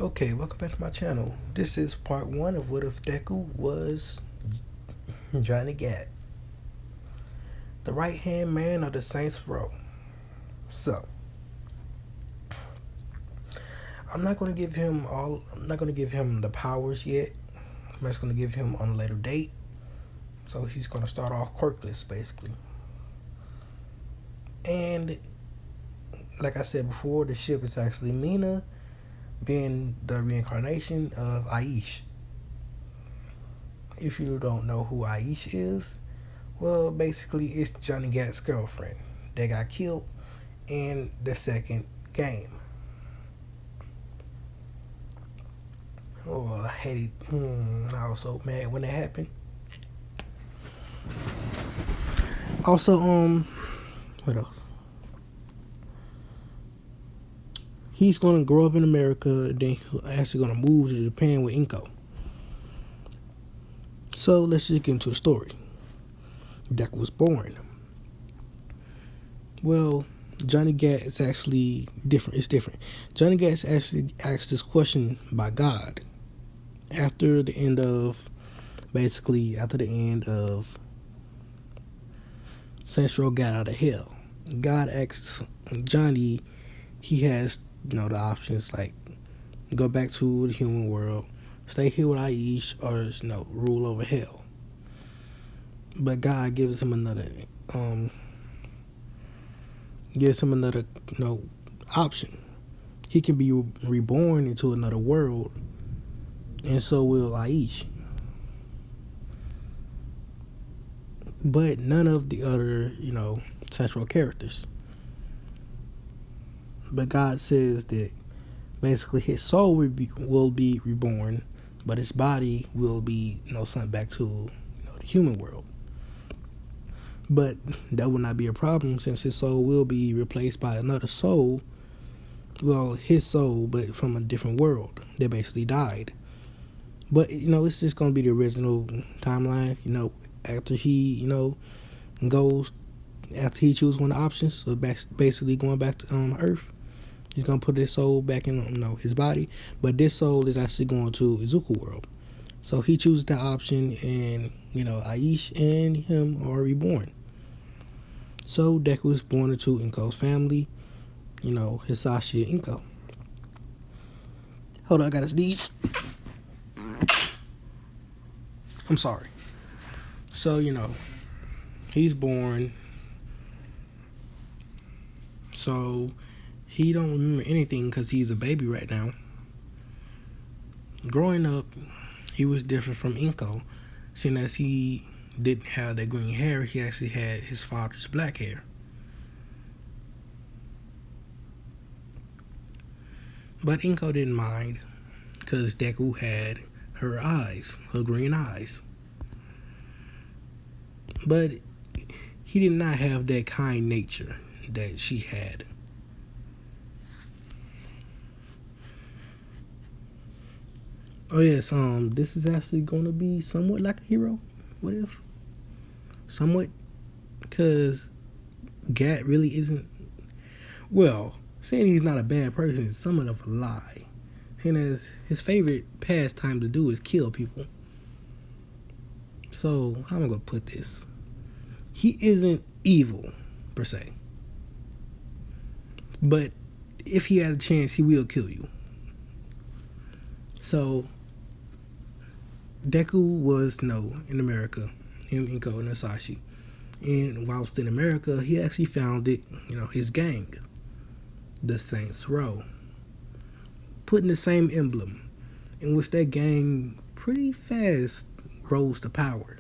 Okay, welcome back to my channel. This is part one of What If Deku was Johnny Gat, the right hand man of the Saints Row. So, I'm not gonna give him the powers yet. I'm just gonna give him on a later date. So he's gonna start off quirkless basically. And like I said before, the ship is actually Mina, being the reincarnation of Aish. If you don't know who Aish is, well, basically, it's Johnny Gat's girlfriend that got killed in the second game. Oh, I hated. I was so mad when it happened. Also, what else? He's gonna grow up in America, then he's actually gonna move to Japan with Inko. So let's just get into the story. Deku was born. Well, Johnny Gat is actually different. It's different. Johnny Gat is actually asked this question by God after the end of Saints Row got out of hell. God asks Johnny, he has the options like go back to the human world, stay here with Aish, or rule over hell. But God gives him another option. He can be reborn into another world, and so will Aish. But none of the other, central characters. But God says that basically his soul will be reborn, but his body will be, sent back to the human world. But that will not be a problem since his soul will be replaced by another soul. Well, his soul, but from a different world that basically died. But it's just gonna be the original timeline. After he goes after he chooses one of the options, so basically going back to Earth, he's gonna put his soul back in his body. But this soul is actually going to Izuku world. So he chooses that option, and Aish and him are reborn. So Deku is born into Inko's family, Hisashi and Inko. Hold on, I gotta sneeze. I'm sorry. So, he's born. So he don't remember anything because he's a baby right now. Growing up, he was different from Inko, seeing as he didn't have that green hair, he actually had his father's black hair. But Inko didn't mind because Deku had her eyes, her green eyes. But he did not have that kind nature that she had. Oh yes, this is actually gonna be somewhat like a hero. What if? Somewhat, because Gat really isn't. Well, saying he's not a bad person is somewhat of a lie. Seeing as his favorite pastime to do is kill people. So how am I gonna put this? He isn't evil per se, but if he had a chance, he will kill you. So Deku was in America, him, Inko, and Hisashi. And whilst in America, he actually founded, his gang, the Saints Row, putting the same emblem, in which that gang pretty fast rose to power,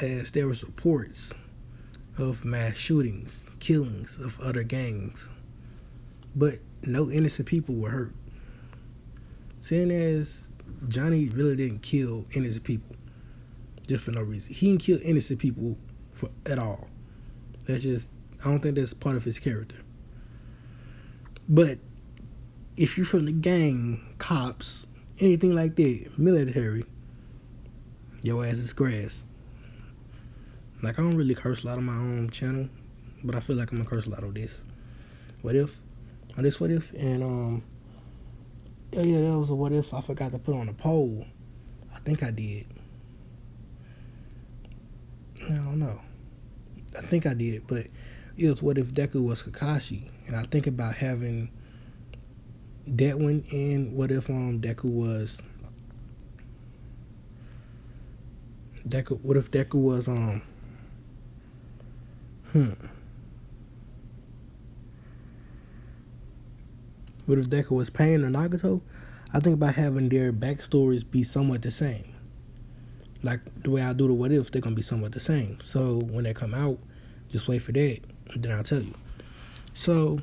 as there was reports of mass shootings, killings of other gangs, but no innocent people were hurt. Seeing as Johnny really didn't kill innocent people just for no reason. He didn't kill innocent people at all. I don't think that's part of his character. But if you're from the gang, cops, anything like that, military, your ass is grass. Like, I don't really curse a lot on my own channel, but I feel like I'm gonna curse a lot on this. What if? On this what if? And Oh yeah, that was a what if I forgot to put on a poll. I think I did. I don't know. I think I did, but it was what if Deku was Kakashi, and I think about having that one, and what if Deku was Deku? What if Deku was hmm? What if Deku was Pain or Nagato? I think about having their backstories be somewhat the same. Like the way I do the what if, they're gonna be somewhat the same. So when they come out, just wait for that, and then I'll tell you. So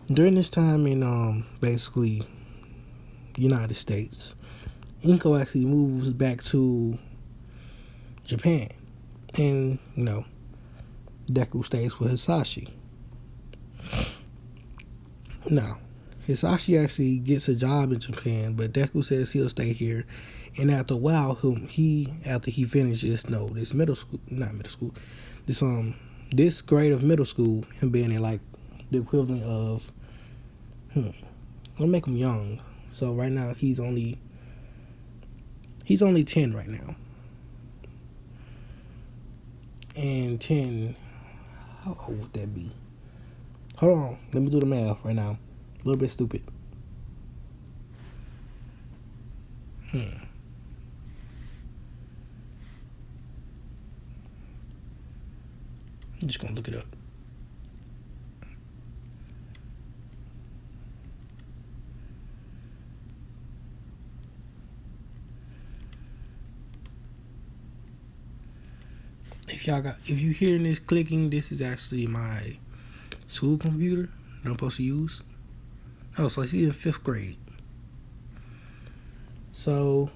during this time in basically United States, Inko actually moves back to Japan, and Deku stays with Hisashi. Now, Hisashi actually gets a job in Japan, but Deku says he'll stay here. And after a while, after he finishes this middle school, not middle school, this grade of middle school, him being in like the equivalent of I'll make him young. So right now he's only 10 right now. And 10, how old would that be? Hold on, let me do the math right now. A little bit stupid. I'm just gonna look it up. If you hearing this clicking, this is actually my school computer that I'm supposed to use. Oh, so he's in 5th grade. So,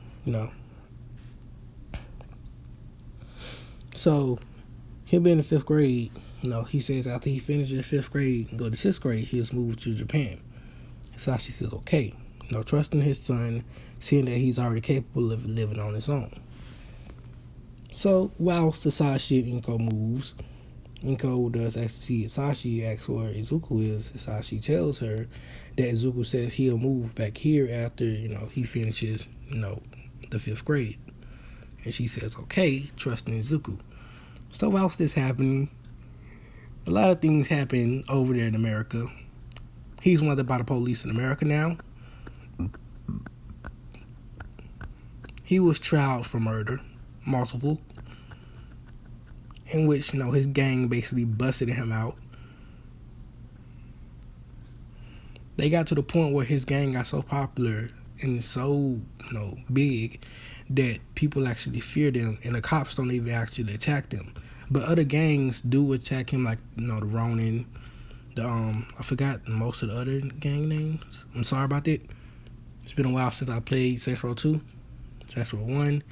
so him being in 5th grade, he says after he finishes 5th grade and go to 6th grade, he's moved to Japan. Sashi says, okay, trusting his son, seeing that he's already capable of living on his own. So while Sashi and Inko moves, Inko does actually see Sashi asks where Izuku is. Sashi tells her that Izuku says he'll move back here after, he finishes, the 5th grade. And she says, okay, trusting Izuku. So whilst this happening, a lot of things happen over there in America. He's wanted by the police in America now. He was tried for murder, multiple, in which, his gang basically busted him out. They got to the point where his gang got so popular and so, big that people actually fear them, and the cops don't even actually attack them. But other gangs do attack him, like, the Ronin, I forgot most of the other gang names. I'm sorry about that. It's been a while since I played Saints Row 2, Saints Row 1,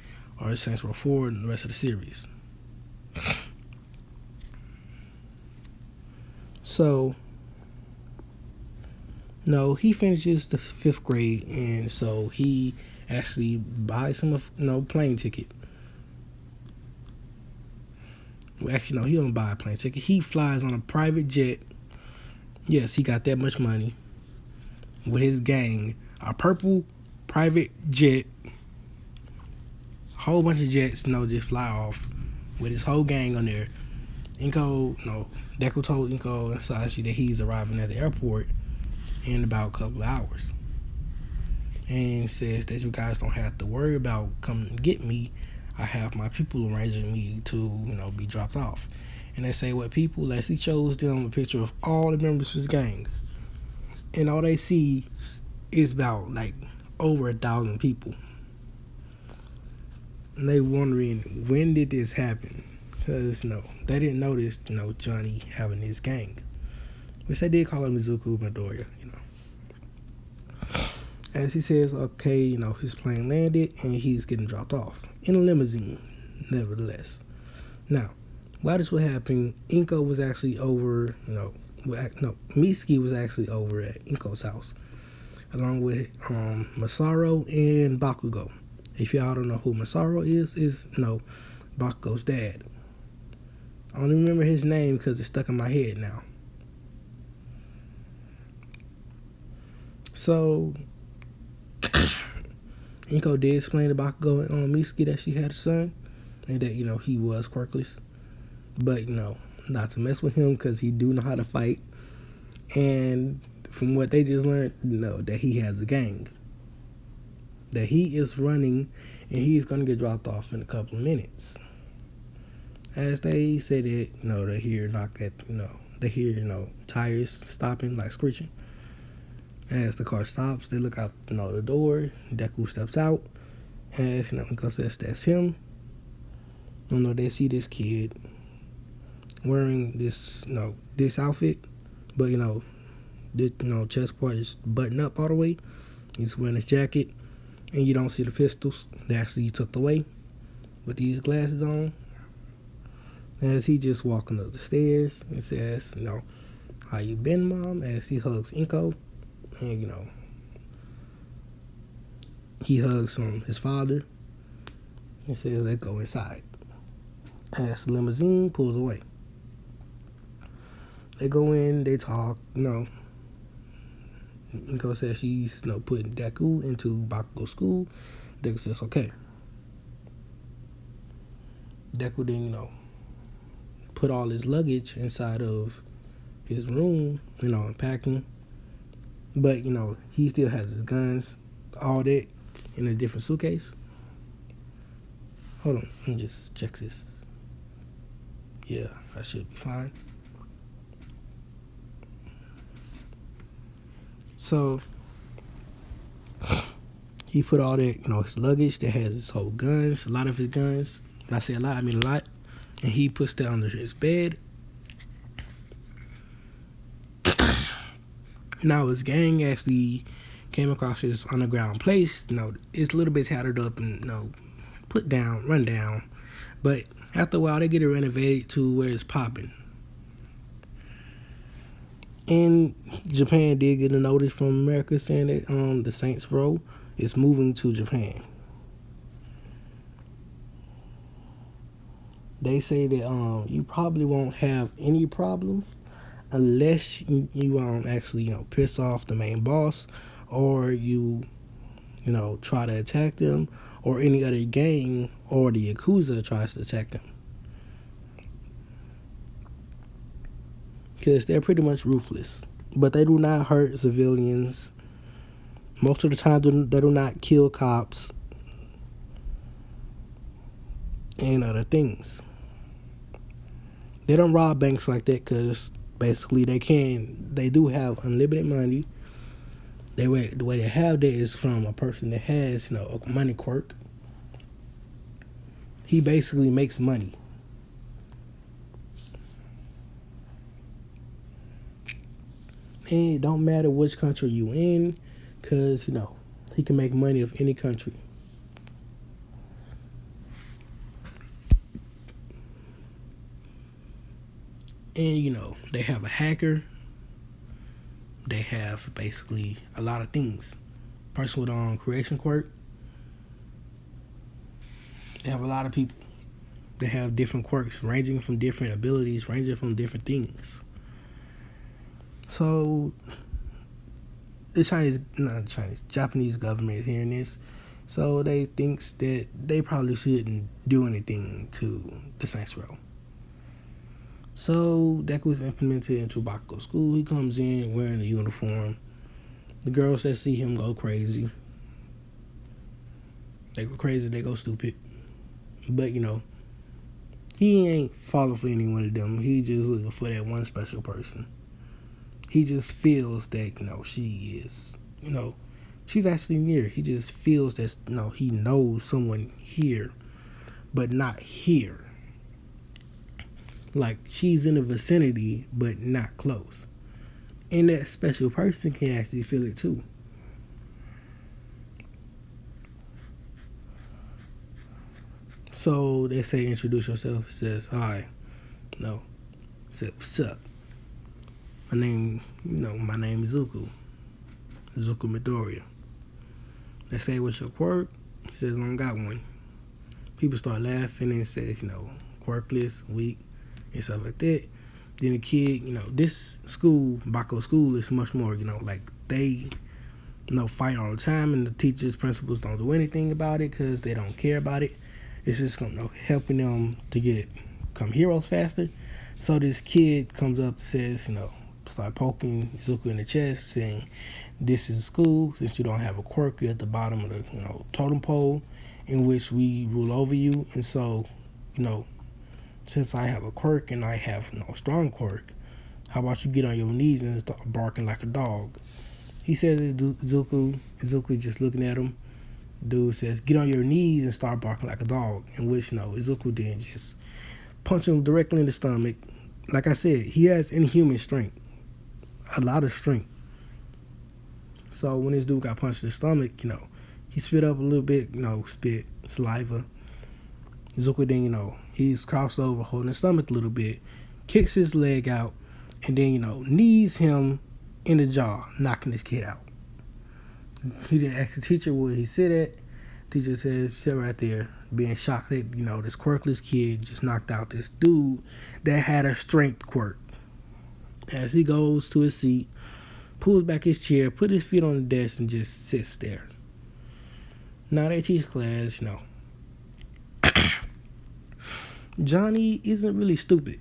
or Saints Row 4, and the rest of the series. So, he finishes the 5th grade, and so he actually buys him a plane ticket. Well, actually, no, he don't buy a plane ticket. He flies on a private jet. Yes, he got that much money with his gang. A purple private jet. Whole bunch of jets, just fly off with his whole gang on there. Deku told Inko and Sashi that he's arriving at the airport in about a couple of hours. And says that you guys don't have to worry about coming to get me. I have my people arranging me to, be dropped off. And they say what people, as he shows them a picture of all the members of his gang. And all they see is about over 1,000 people. And they wondering, when did this happen? Because they didn't notice, Johnny having his gang. Which they did call him Izuku Midoriya, As he says, okay, his plane landed and he's getting dropped off in a limousine, nevertheless. Now, while this was happening, Inko was actually over, Mitsuki was actually over at Inko's house, along with Masaru and Bakugo. If y'all don't know who Masaru is Bakugo's dad. I don't remember his name because it's stuck in my head now. So Inko did explain to Bakugo and Mitsuki that she had a son, and that, he was quirkless. But, not to mess with him, because he do know how to fight. And from what they just learned, that he has a gang. That he is running, and he's going to get dropped off in a couple of minutes. As they said it, they hear they hear, tires stopping, like screeching. As the car stops, they look out, the door. Deku steps out. As, Inko says that's him. They see this kid wearing this, this outfit, but, the chest part is buttoned up all the way. He's wearing his jacket, and you don't see the pistols. They actually tucked away with these glasses on. As he just walking up the stairs and says, how you been, Mom? As he hugs Inko, and, he hugs his father and says, let's go inside. As the limousine pulls away. They go in, they talk, Inko says she's, putting Deku into Bakugo's school. Deku says, okay. Deku then, put all his luggage inside of his room, unpacking. But, he still has his guns, all that, in a different suitcase. Hold on, let me just check this. Yeah, I should be fine. So, he put all that, his luggage that has his whole guns, a lot of his guns. When I say a lot, I mean a lot. And he puts that under his bed. Now his gang actually came across this underground place. It's a little bit tattered up and, put down, run down. But after a while, they get it renovated to where it's popping. And Japan did get a notice from America saying that the Saints Row is moving to Japan. They say that you probably won't have any problems unless you actually piss off the main boss, or you try to attack them, or any other gang or the Yakuza tries to attack them. Because they're pretty much ruthless. But they do not hurt civilians. Most of the time, they do not kill cops and other things. They don't rob banks like that because basically they do have unlimited money. The way they have that is from a person that has, a money quirk. He basically makes money. And it don't matter which country you in, because, he can make money of any country. And, they have a hacker. They have basically a lot of things. Person with creation quirk. They have a lot of people. They have different quirks, ranging from different abilities, ranging from different things. So, the Japanese government is hearing this, so they thinks that they probably shouldn't do anything to the Saints Row. So, Deku is implemented into Bakugo's school. He comes in wearing a uniform. The girls that see him go crazy. They go crazy, they go stupid. But, he ain't falling for any one of them. He just looking for that one special person. He just feels that, she is, she's actually near. He just feels that, he knows someone here, but not here. Like, she's in the vicinity, but not close. And that special person can actually feel it too. So they say, introduce yourself. Says, hi. No. Said, what's up? My name is Zuko Midoriya. They say, what's your quirk? He says, I don't got one. People start laughing and says, quirkless, weak, and stuff like that. Then the kid, this school, Bakugo school, is much more, like they fight all the time, and the teachers, principals don't do anything about it because they don't care about it. It's just helping them to become heroes faster. So this kid comes up and says, start poking Izuku in the chest, saying, "This is school. Since you don't have a quirk, you're at the bottom of the totem pole, in which we rule over you. And so, since I have a quirk and I have no strong quirk, how about you get on your knees and start barking like a dog?" He says it to Izuku. Izuku just looking at him. Dude says, "Get on your knees and start barking like a dog." In which, Izuku then just punch him directly in the stomach. Like I said, he has inhuman strength. A lot of strength. So when this dude got punched in the stomach, he spit up a little bit, spit, saliva. Izuku then, he's crossed over, holding his stomach a little bit, kicks his leg out, and then, knees him in the jaw, knocking this kid out. He didn't ask the teacher where he sit at. Teacher says, sit right there, being shocked that, this quirkless kid just knocked out this dude that had a strength quirk. As he goes to his seat, pulls back his chair, put his feet on the desk, and just sits there. Now they teach class, Johnny isn't really stupid.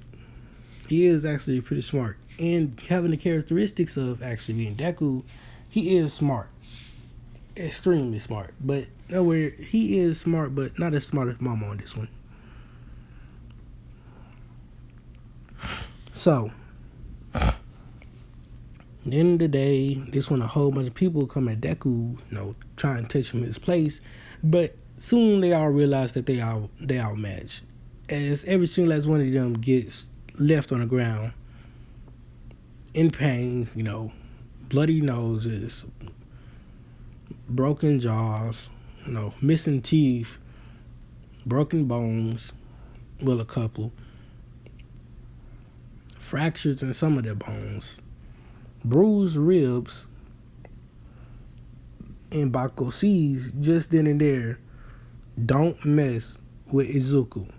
He is actually pretty smart. And having the characteristics of actually being Deku, he is smart. Extremely smart. But nowhere, he is smart, but not as smart as Mama on this one. So, at the end of the day, this when a whole bunch of people come at Deku, try and touch him in his place. But soon they all realize that they outmatched. As every single last one of them gets left on the ground in pain, bloody noses, broken jaws, missing teeth, broken bones, well, a couple, fractures in some of their bones, bruised ribs, and Bako sees just then and there, don't mess with Izuku.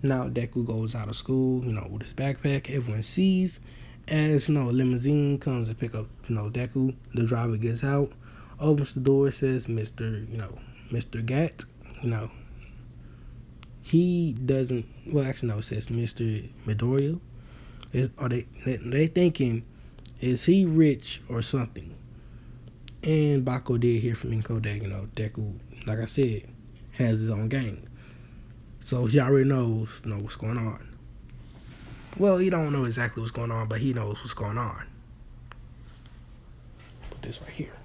Now Deku goes out of school, with his backpack. Everyone sees. As a limousine comes to pick up, Deku. The driver gets out, opens the door, says, Mr. Gat. He doesn't. Well, actually, no. It says Mr. Midoriya. Are they thinking, is he rich or something? And Bako did hear from Inko that Deku, like I said, has his own gang. So he already knows what's going on. Well, he don't know exactly what's going on, but he knows what's going on. Put this right here.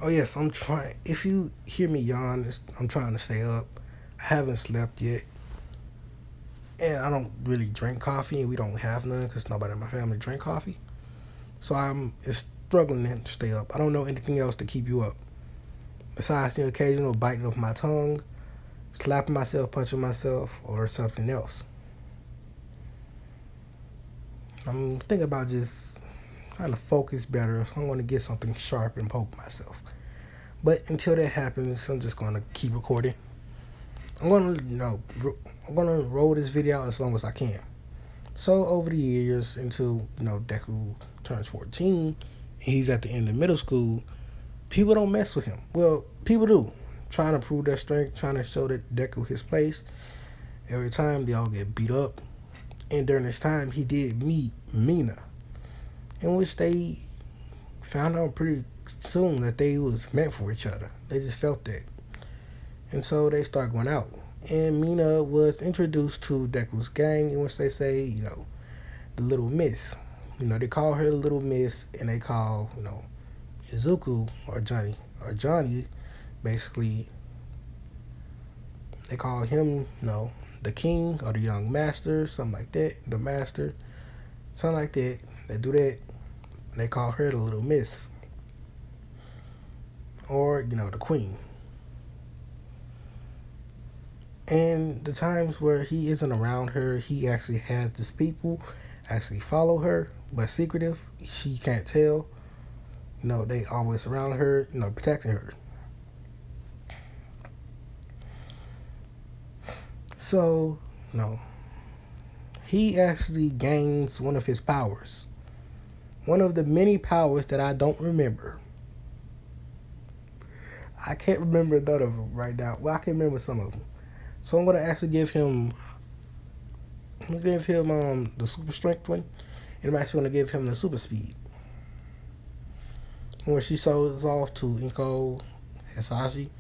Oh yes, I'm trying. If you hear me yawn, I'm trying to stay up. I haven't slept yet. And I don't really drink coffee, and we don't have none because nobody in my family drink coffee. So I'm struggling to stay up. I don't know anything else to keep you up. Besides the occasional biting of my tongue, slapping myself, punching myself, or something else. I'm thinking about just trying to focus better, so I'm going to get something sharp and poke myself. But until that happens, I'm just going to keep recording. I'm going to roll this video out as long as I can. So over the years, until Deku turns 14, and he's at the end of middle school, people don't mess with him. Well, people do. Trying to prove their strength, trying to show that Deku his place. Every time they all get beat up. And during this time, he did meet Mina, in which they found out pretty soon that they was meant for each other. They just felt that. And so they start going out. And Mina was introduced to Deku's gang, in which they say, the Little Miss. They call her the Little Miss, and they call, Izuku or Johnny, basically, they call him, the king or the young master, something like that, the master, something like that. They do that. They call her the Little Miss, or the queen. And the times where he isn't around her, he actually has his people actually follow her, but secretive. She can't tell. They always around her, protecting her. So, he actually gains one of his powers. one of the many powers that I don't remember. I can't remember none of them right now. Well, I can remember some of them. So I'm gonna actually give him. I'm gonna give him the super strength one, and I'm actually gonna give him the super speed. When she shows off to Inko Hisashi,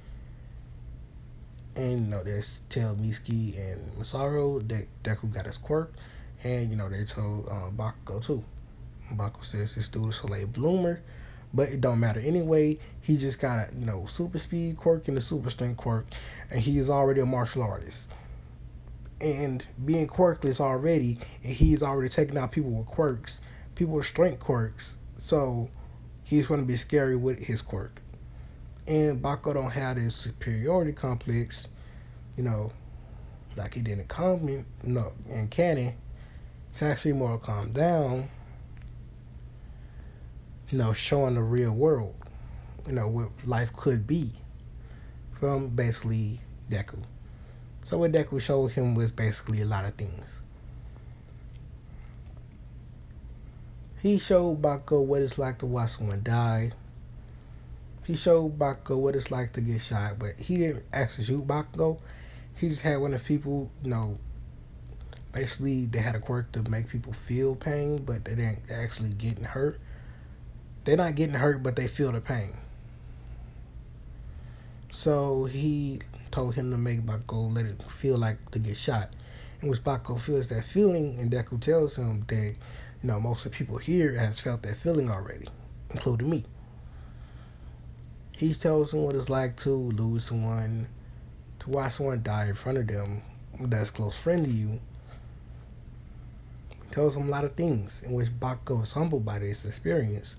and there's Tell Miski and Masaru that Deku got his quirk, and they told Bakugo too. Bakugo says this dude is a late bloomer, but it don't matter anyway. He just got a super speed quirk and a super strength quirk, and he is already a martial artist. And being quirkless already, and he's already taking out people with quirks, people with strength quirks. So he's going to be scary with his quirk. And Bakugo don't have this superiority complex, like he did in Common, in canon. It's actually more calmed down, showing the real world, what life could be from basically Deku. So what Deku showed him was basically a lot of things. He showed Bakugo what it's like to watch someone die. He showed Bakugo what it's like to get shot, but he didn't actually shoot Bakugo. He just had one of the people, basically they had a quirk to make people feel pain, but they didn't actually getting hurt. They're not getting hurt, but they feel the pain. So he told him to make Bakugo let it feel like to get shot, in which Bakugo feels that feeling, and Deku tells him that most of the people here has felt that feeling already, including me. He tells him what it's like to lose someone, to watch someone die in front of them that's a close friend to you. He tells him a lot of things, in which Bakugo is humbled by this experience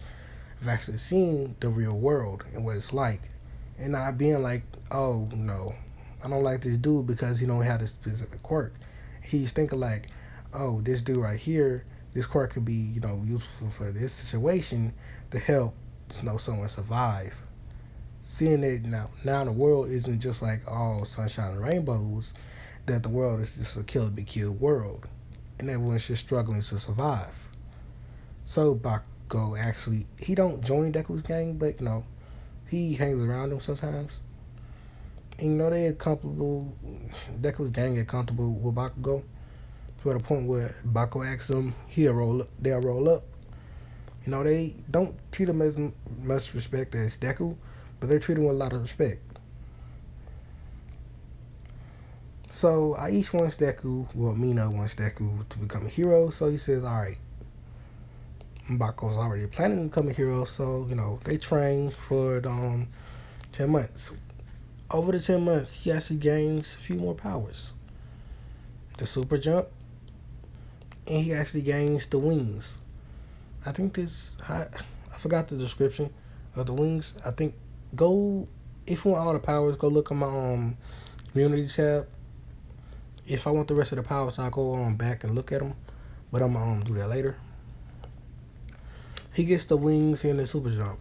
of actually seeing the real world and what it's like, and not being like, oh no, I don't like this dude because he don't have this specific quirk. He's thinking like, oh, this dude right here, this quirk could be useful for this situation to help someone survive. Seeing it now the world isn't just like all sunshine and rainbows, that the world is just a kill be killed world, and everyone's just struggling to survive. So Bakugo actually, he don't join Deku's gang, but he hangs around them sometimes. And they are comfortable. Deku's gang get comfortable with Bakugo to the point where Bakugo asks them, they'll roll up. They don't treat him as much respect as Deku, but they treat him with a lot of respect. So Aish wants Deku, well, Mina wants Deku to become a hero, so he says, alright. Bakugo's already planning to become a hero, so, they train for 10 months. Over the 10 months, he actually gains a few more powers. The super jump, and he actually gains the wings. I think I forgot the description of the wings. I think, if you want all the powers, go look at my community tab. If I want the rest of the powers, I'll go back and look at them, but I'm going to do that later. He gets the wings and the super jump,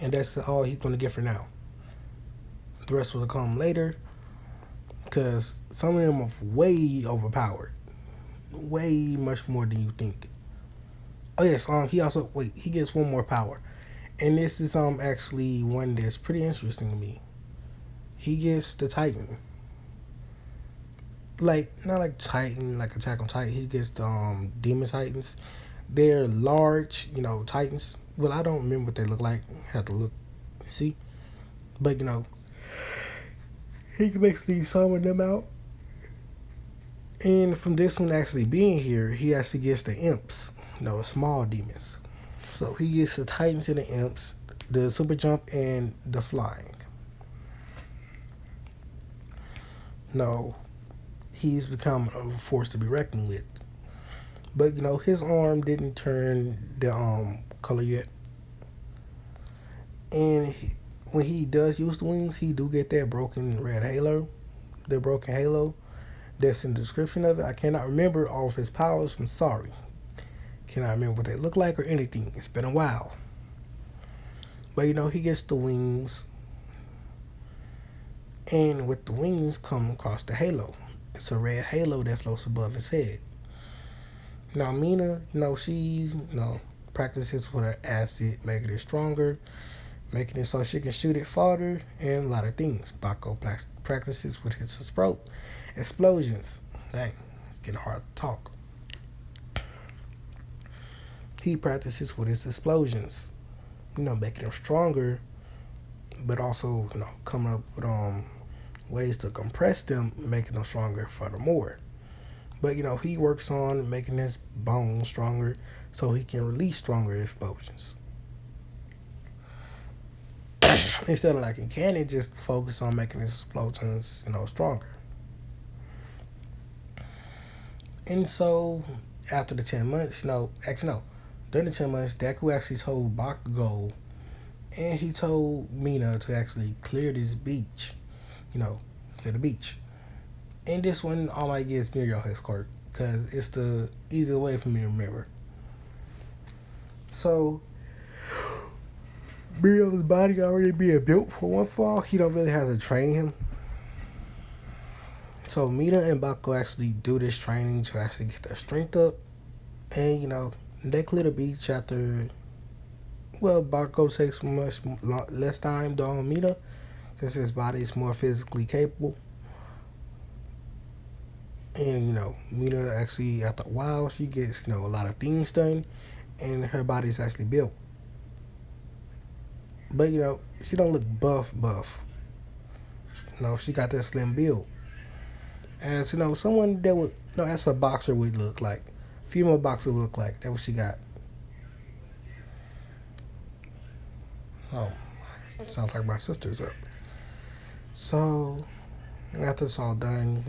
and that's all he's going to get for now. The rest will come later, because some of them are way overpowered, way much more than you think. Oh yes, he gets one more power, and this is actually one that's pretty interesting to me. He gets the Titan, like not like Titan, like Attack on Titan. He gets the Demon Titans. They're large, Titans. Well, I don't remember what they look like. I have to look and see, but he can basically summon them out. And from this one actually being here, he actually gets the imps, small demons. So he gets the Titans and the imps, the super jump, and the flying. He's become a force to be reckoned with. But his arm didn't turn the color yet. And when he does use the wings, he do get that broken red halo. The broken halo. That's in the description of it. I cannot remember all of his powers. I'm sorry. Cannot remember what they look like or anything. It's been a while. But he gets the wings. And with the wings come across the halo. It's a red halo that floats above his head. Now Mina, she, practices with her acid, making it stronger, making it so she can shoot it farther, and a lot of things. Baco practices with his explosions. Dang, it's getting hard to talk. He practices with his explosions, making them stronger, but also, coming up with ways to compress them, making them stronger furthermore. But he works on making his bones stronger so he can release stronger explosions. Instead of like in cannon, just focus on making his explosions, stronger. And so after the 10 months, actually no, during the 10 months, Deku actually told Bakugo and he told Mina to actually clear this beach, clear the beach. And this one, all I get is Muriel his quirk, because it's the easiest way for me to remember. So, Muriel's body already being built for one fall, he don't really have to train him. So, Mina and Bakugo actually do this training to actually get their strength up. And, they clear the beach after, well, Bakugo takes much less time than Mina, since his body is more physically capable. And, Mina actually, after a while, she gets, a lot of things done, and her body's actually built. But, she don't look buff. She got that slim build. As, someone that would, as a boxer would look like. Female boxer would look like. That's what she got. Oh, sounds like my sister's up. So, after it's all done,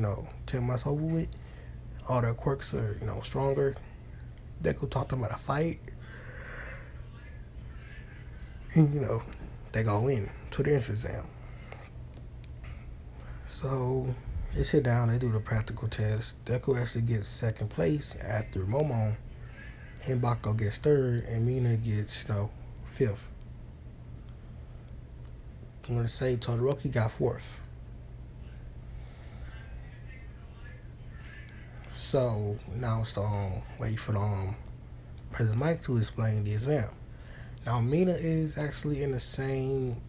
10 months over with, all their quirks are, stronger. Deku taught them how to fight. And, they go in to the entrance exam. So, they sit down, they do the practical test. Deku actually gets second place after Momon. And Bakugo gets third, and Mina gets, fifth. I'm going to say Todoroki got fourth. So now it's the wait for the President Mike to explain the exam. Now Mina is actually in the same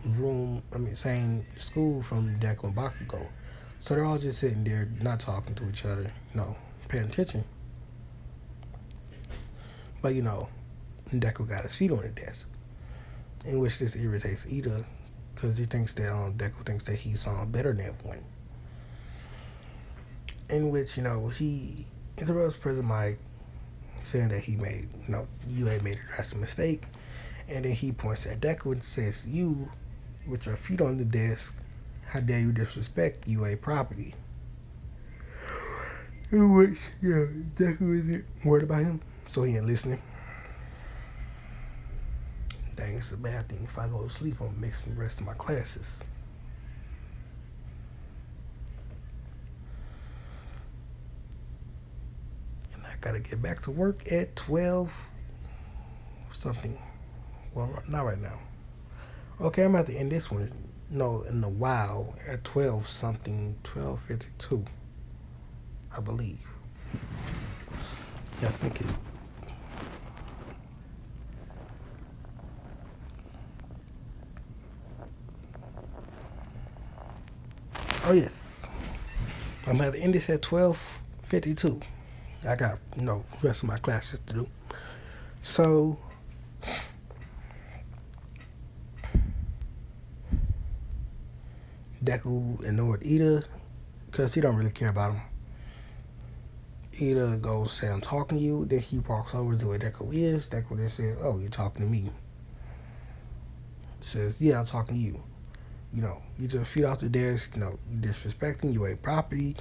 same school from Deku and Bakugo. So they're all just sitting there, not talking to each other, paying attention. But Deku got his feet on the desk, in which this irritates Ida, because he thinks that Deku thinks that he's better than everyone. In which, he interrupts President Mike, saying that he made, UA made a drastic mistake. And then he points at Deku and says, "You, with your feet on the desk, how dare you disrespect UA property?" In which, Deku isn't worried about him, so he ain't listening. Dang, it's a bad thing. If I go to sleep, I'm gonna miss the rest of my classes. Gotta get back to work at 12 something. Well, not right now. Okay, I'm about to end this one. No, in a while at 12 something, 12:52, I believe. Yeah, I think it's. Oh yes, I'm about to end this at 12:52. I got rest of my classes to do. So Deku ignored Ida because he don't really care about him. Ida goes, say, "I'm talking to you." Then he walks over to where Deku is. Deku then says, "Oh, you're talking to me." Says, "Yeah, I'm talking to you. Get your feet off the desk. You disrespecting UA property.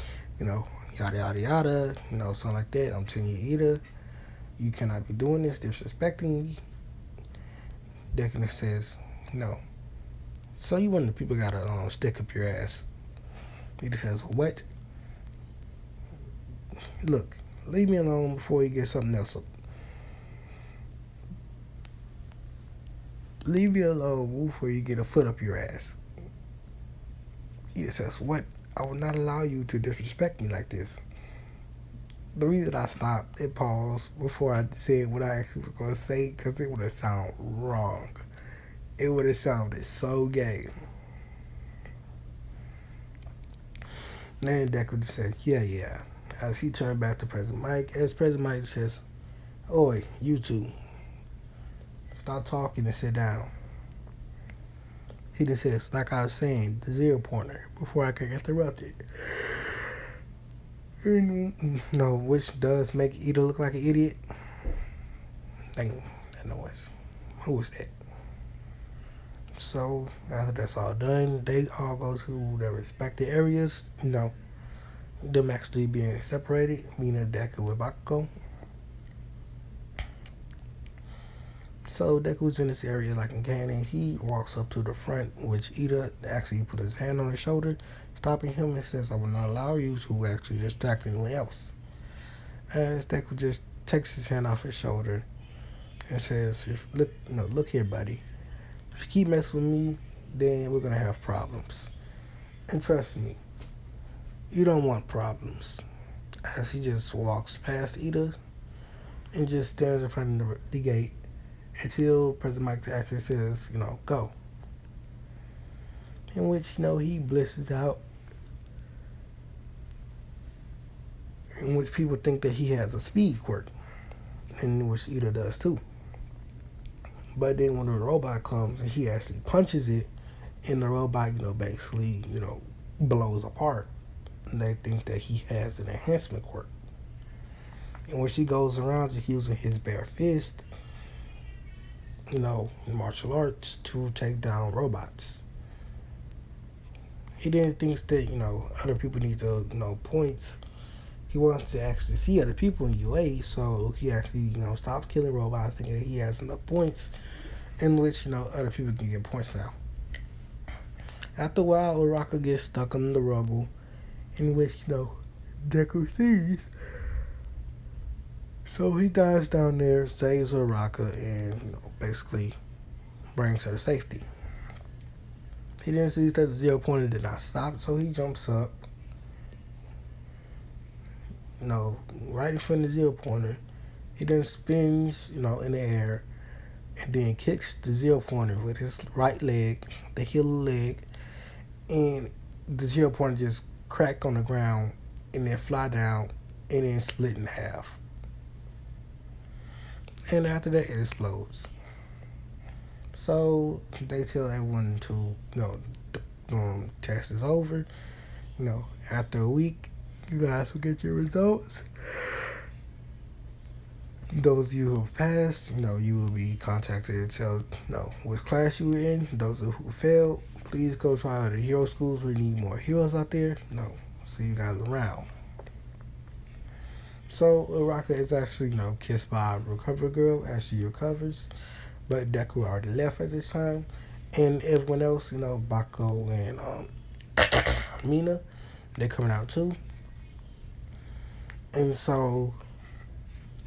Yada yada yada, something like that. I'm telling you, Ida, you cannot be doing this, disrespecting me." Deku says, "No. So you want the people gotta stick up your ass?" Ida says, "What? Look, leave me alone before you get something else up. Leave me alone before you get a foot up your ass." Ida says, "What? I will not allow you to disrespect me like this." The reason I stopped and paused before I said what I actually was going to say, because it would have sounded wrong. It would have sounded so gay. Then Deku said, yeah. As he turned back to President Mike, as President Mike says, Oi, you two, stop talking and sit down. He just says, like I was saying, the zero pointer, before I could interrupt it. No, which does make Ida look like an idiot. Dang, that noise. Who was that? So, after that's all done, they all go to their respective areas, them actually being separated, meaning Deku with Bakugo. So Deku's in this area like in Cannon. He walks up to the front, which Ida actually put his hand on his shoulder, stopping him and says, I will not allow you to actually distract anyone else. As Deku just takes his hand off his shoulder and says, look here, buddy. If you keep messing with me, then we're going to have problems. And trust me, you don't want problems. As he just walks past Ida and just stands in front of the gate until President Mike actually says, go. In which, he blisters out. In which people think that he has a speed quirk. In which Ida does too. But then when the robot comes and he actually punches it, and the robot, basically, blows apart. And they think that he has an enhancement quirk. And when she goes around just using his bare fist, martial arts to take down robots. He didn't think that, other people need to, points. He wants to actually see other people in UA, so he actually, stops killing robots, thinking that he has enough points in which, other people can get points now. After a while, Uraka gets stuck in the rubble, in which, Deku sees. So he dives down there, saves Uraka, and, basically brings her to safety. He then sees that the zero pointer did not stop, so he jumps up, right in front of the zero pointer. He then spins, in the air, and then kicks the zero pointer with his right leg, the heel of the leg, and the zero pointer just crack on the ground and then fly down and then split in half. And after that, it explodes. So they tell everyone to, the test is over. After a week, you guys will get your results. Those of you who have passed, you will be contacted to tell, which class you were in. Those who failed, please go try other hero schools. We need more heroes out there. See you guys around. So Uraka is actually, kissed by a recovery girl as she recovers. But Deku already left at this time. And everyone else, Bako and Mina, they're coming out too. And so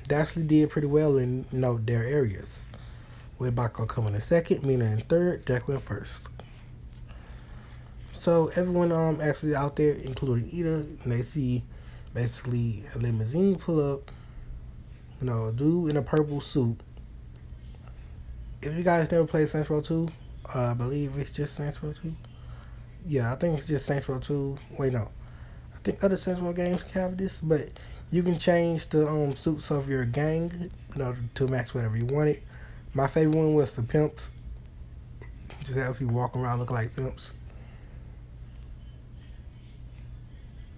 they actually did pretty well in, their areas. With Bako coming in second, Mina in third, Deku in first. So everyone actually out there, including Ida, and they see basically a limousine pull up, a dude in a purple suit. If you guys never played Saints Row 2, I believe it's just Saints Row 2. Yeah, I think it's just Saints Row 2. Wait, no. I think other Saints Row games have this, but you can change the suits of your gang, to match whatever you wanted. My favorite one was the pimps. Just have people walk around looking like pimps.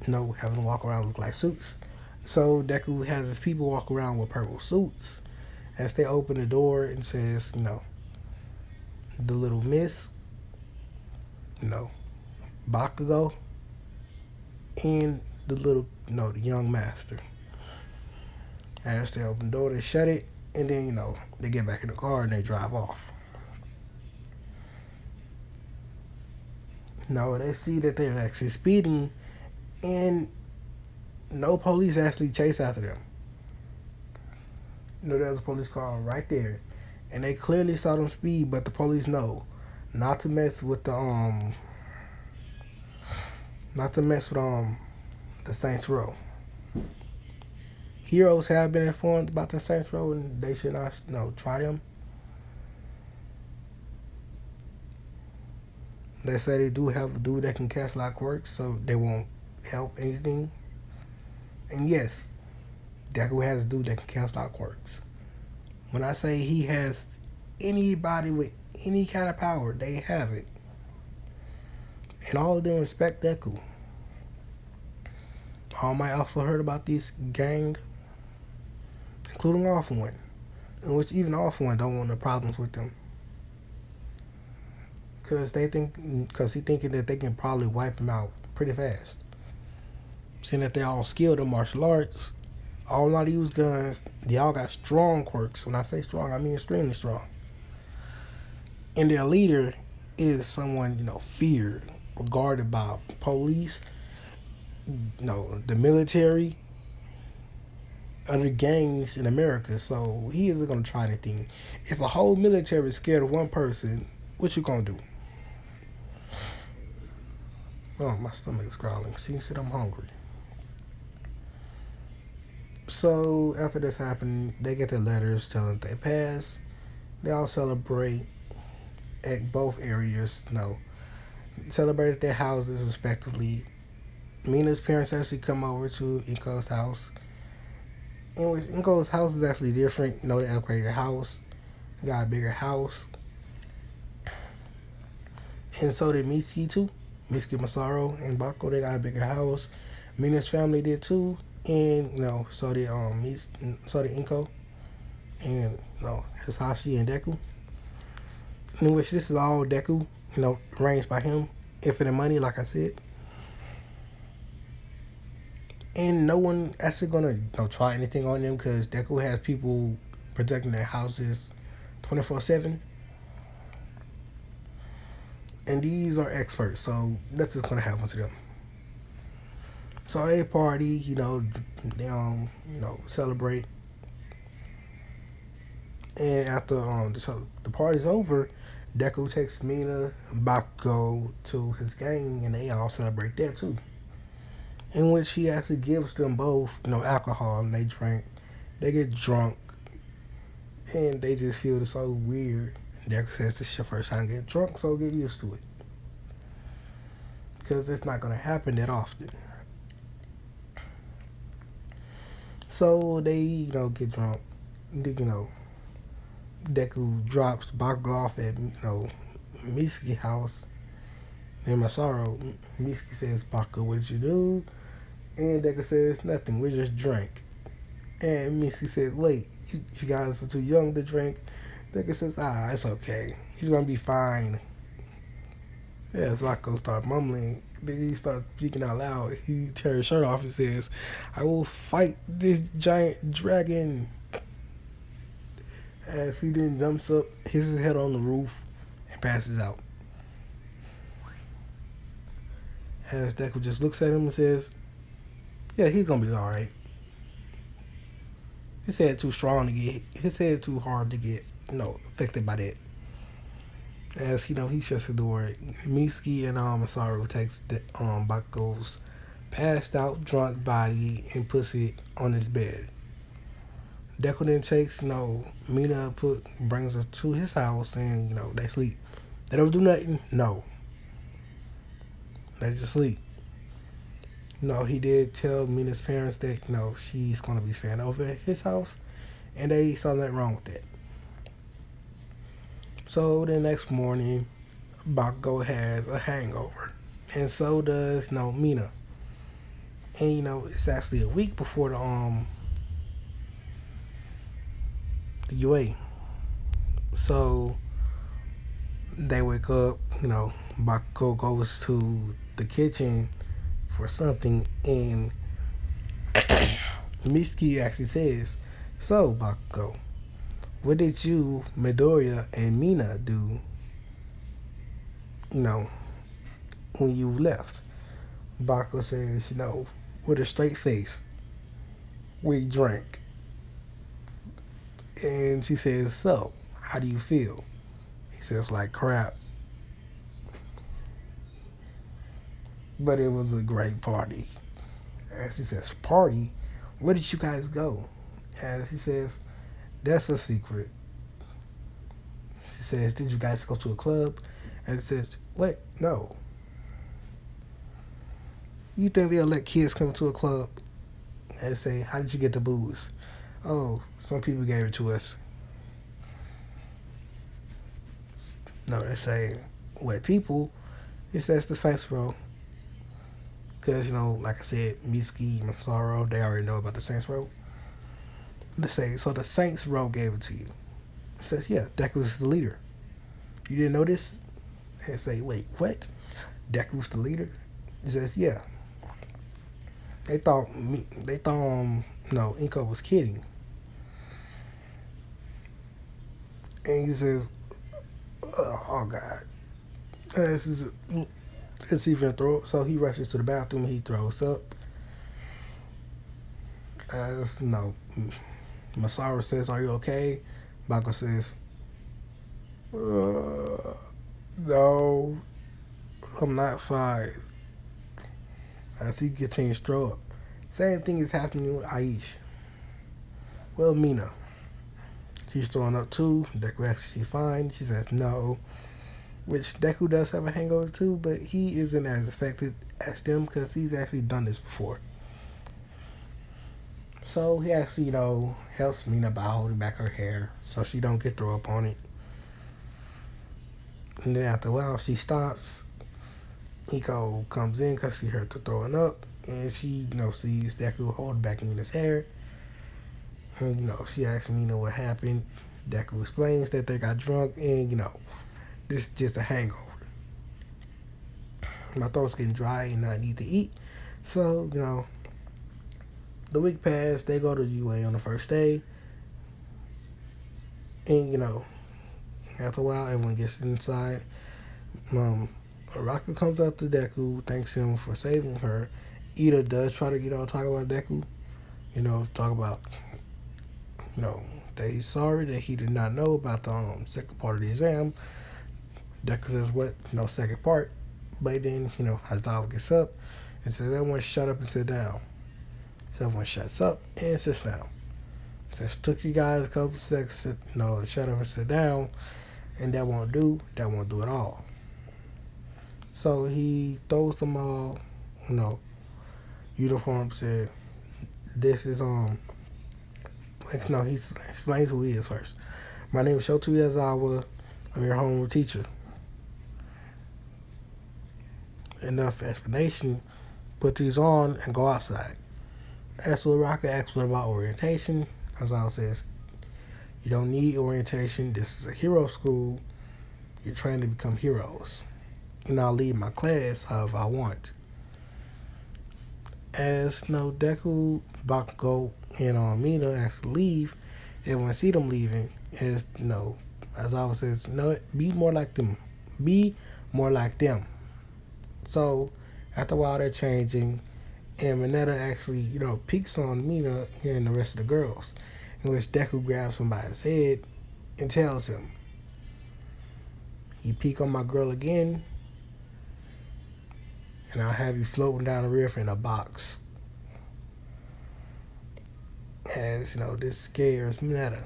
Having to walk around look like suits. So Deku has his people walk around with purple suits. As they open the door and says, the little miss, Bakugo, and the little, the young master. As they open the door, they shut it, and then, they get back in the car and they drive off. They see that they're actually speeding, and no police actually chase after them. There's a police car right there, and they clearly saw them speed, but the police know not to mess with the Saints Row. heroes have been informed about the Saints Row and they should not, try them. They say they do have a dude that can cast like quirks, so they won't help anything. And yes, Deku has a dude that can cast out quirks. When I say he has anybody with any kind of power, they have it. And all of them respect Deku. All might also heard about this gang, including Awful One, in which even Awful One don't want no problems with them. Because he thinking that they can probably wipe him out pretty fast. Seeing that they all skilled in martial arts, all know how to use guns, they all got strong quirks. When I say strong, I mean extremely strong. And their leader is someone, feared, regarded by police, the military, other gangs in America. So he isn't gonna try anything. If a whole military is scared of one person, what you gonna do? Oh, my stomach is growling. Seems that I'm hungry. So after this happened, they get their letters telling that they pass. They all celebrate at both areas. Celebrate at their houses respectively. Mina's parents actually come over to Inko's house. And Inko's house is actually different. They upgraded their house. They got a bigger house. And so did Mitsuki too. Mitsuki Masaru and Bako, they got a bigger house. Mina's family did too. And so did Inko and Hisashi and Deku. In which this is all Deku, arranged by him. Infinite money, like I said. And no one actually gonna try anything on them because Deku has people protecting their houses 24/7. And these are experts, so that's just gonna happen to them. So they party, they celebrate. And after the party's over, Deku takes Mina and Bakugo to his gang, and they all celebrate there too. In which he actually gives them both, alcohol, and they drink. They get drunk, and they just feel so weird. And Deku says this is your first time getting drunk, so get used to it. Because it's not going to happen that often. So they, get drunk. Deku drops Bakugo off at, Mitsuki's house. And Masaru, Mitsuki says, Bakugo, what did you do? And Deku says, nothing, we just drank. And Mitsuki says, wait, you guys are too young to drink? Deku says, it's okay. He's going to be fine. Yeah, so Bakugo starts mumbling. Then he starts speaking out loud. He tears his shirt off and says, I will fight this giant dragon. As he then jumps up, hits his head on the roof, and passes out. As Deku just looks at him and says, yeah, he's gonna be alright. His head too hard to get, affected by that. As he shuts the door. Mitsuki and Masaru takes the Bakugo's passed out drunk body and puts it on his bed. Deku then takes, Mina brings her to his house and, they sleep. They don't do nothing? No. They just sleep. He did tell Mina's parents that, she's going to be staying over at his house. And they saw nothing wrong with that. So the next morning, Bakugo has a hangover. And so does, Mina. And, it's actually a week before the UA. So they wake up, Bakugo goes to the kitchen for something, and Mitsuki actually says, so Bakugo, what did you, Midoriya, and Mina do, when you left? Bakugo says, with a straight face, we drank. And she says, so, how do you feel? He says, like crap. But it was a great party. As he says, party? where did you guys go? And he says, that's a secret. She says, did you guys go to a club? And he says, what? No. You think they'll let kids come to a club and say, how did you get the booze? Oh, some people gave it to us. No, they say, what people? It says the Saints Row. Because, like I said, Miski, Massaro, they already know about the Saints Row. They say, so the Saints Row gave it to you. It says, yeah, Deku's the leader. You didn't know this? And say, wait, what? Deku's the leader? It says, yeah. They thought Inko was kidding. And he says, oh God. It's even throw. So he rushes to the bathroom and he throws up. Masaru says, are you okay? Bako says, no, I'm not fine. As he continues to throw up. Same thing is happening with Aish. Well, Mina. She's throwing up too. Deku asks she fine. She says no. Which Deku does have a hangover too, but he isn't as affected as them because he's actually done this before. So he actually, helps Mina by holding back her hair so she don't get throw up on it. And then after a while, she stops. Iko comes in because she heard the throwing up, and she, sees Deku hold back Mina's hair. And, she asks Mina what happened. Deku explains that they got drunk, and, this is just a hangover. My throat's getting dry and I need to eat. So, the week passed. They go to UA on the first day. And, after a while, everyone gets inside. Araka comes up to Deku, thanks him for saving her. Ida does try to, talk about Deku. Talk about, that he's sorry that he did not know about the second part of the exam. Deku says, what? No second part. But then, Aizawa gets up and says, everyone shut up and sit down. So everyone shuts up and sits down. Says, took you guys a couple seconds to shut up and sit down. And that won't do it all. So he throws them all, uniforms. Said, this is, he explains who he is first. My name is Shoto Aizawa. I'm your homeroom teacher. Enough explanation. Put these on and go outside. As Uraka asks what about orientation, Aizawa says, you don't need orientation. This is a hero school. You're trying to become heroes. And I'll lead my class however I want. As Deku, Bakugo, and Mina actually leave, everyone see them leaving. As Aizawa says, no, be more like them. Be more like them. So after a while, they're changing, and Mineta actually, peeks on Mina and the rest of the girls, in which Deku grabs him by his head and tells him, you peek on my girl again, and I'll have you floating down the river in a box. As, this scares Mineta.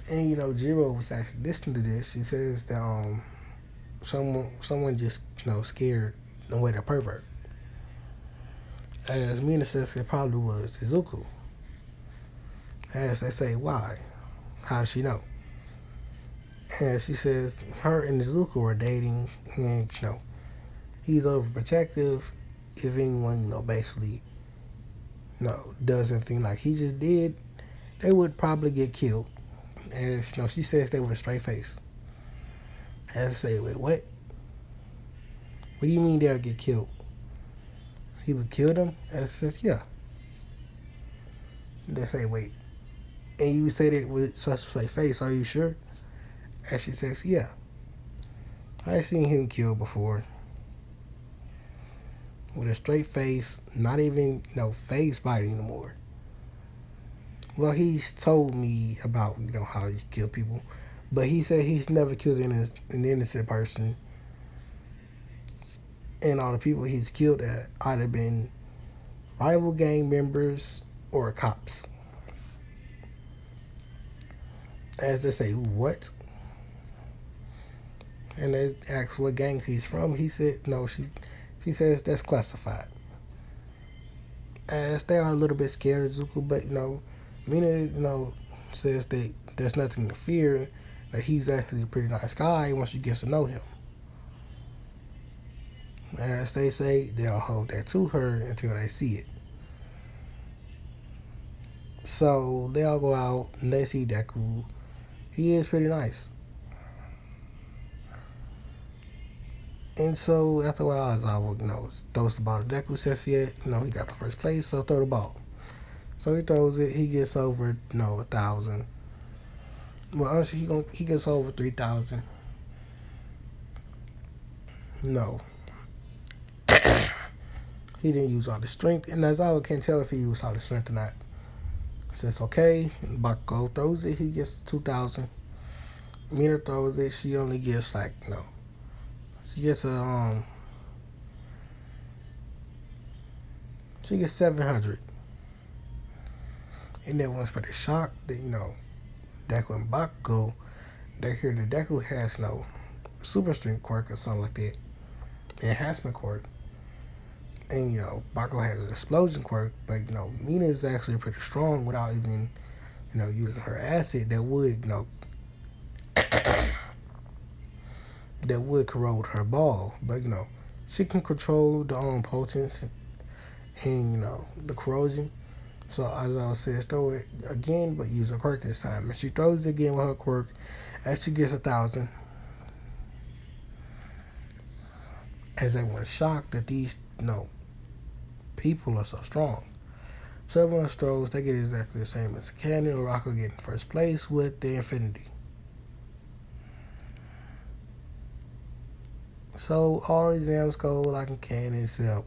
And, Jiro was actually listening to this. She says that someone just, scared the way the pervert. As Mina says, it probably was Izuku. As they say, why? How does she know? And she says her and Izuku are dating, and he's overprotective. If anyone, basically, does anything like he just did, they would probably get killed. And she says they with a straight face. As I say, wait, what? What do you mean they'll get killed? He would kill them? As says, yeah. They say, wait. And you say that with such a straight face, are you sure? And she says, yeah. I've seen him killed before. With a straight face, not even, face biting anymore. Well, he's told me about, how he's killed people. But he said he's never killed an innocent person. And all the people he's killed at either been rival gang members or cops. As they say, what? And they asked what gang he's from. He said, no, she says that's classified. As they are a little bit scared of Zuko, but Mina, says that there's nothing to fear, that he's actually a pretty nice guy once you get to know him. As they say, they'll hold that to her until they see it. So they all go out and they see Deku. He is pretty nice. And so after a while, Aizawa, throws the ball to Deku. Says he got the first place, so throw the ball. So he throws it. He gets over 1,000. Well, honestly, he gets over 3,000. No, he didn't use all the strength, and Aizawa can't tell if he used all the strength or not. Says okay. And Bakugo throws it. He gets 2,000. Mina throws it. She only gets She gets She gets 700. And then once for the shock that Deku and Bakugo, they hear that Deku has no super strength quirk or something like that, enhancement quirk, and Bakugo has an explosion quirk, but Mina is actually pretty strong without even using her acid that would that would corrode her ball, but she can control the potency and the corrosion. So as I said, throw it again, but use her quirk this time. And she throws it again with her quirk, and she gets 1,000. As everyone's shocked that these people are so strong. So everyone throws, they get exactly the same as Cannon or Rocco getting first place with the Infinity. So all exams go like in Cannon except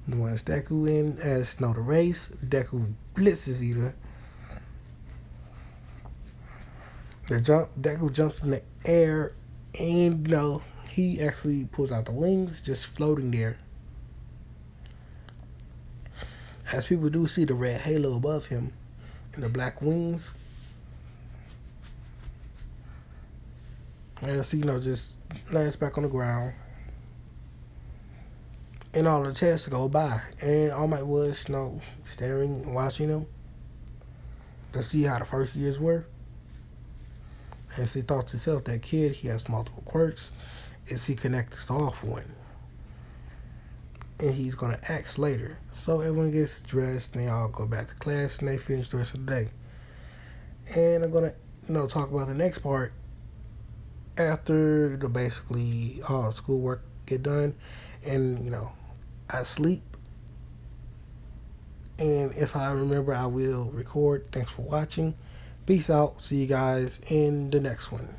the ones Deku in. As the race, Deku blitzes either. Deku jumps in the air, and he actually pulls out the wings, just floating there. As people do see the red halo above him and the black wings. As just lands back on the ground. And all the tests go by. And All Might was, staring and watching him to see how the first years were. And she thought to herself, that kid, he has multiple quirks. Is he connected off one? And he's going to ask later. So everyone gets dressed, and they all go back to class, and they finish the rest of the day. And I'm going to, talk about the next part after basically all the schoolwork get done, and I sleep. And if I remember, I will record. Thanks for watching. Peace out. See you guys in the next one.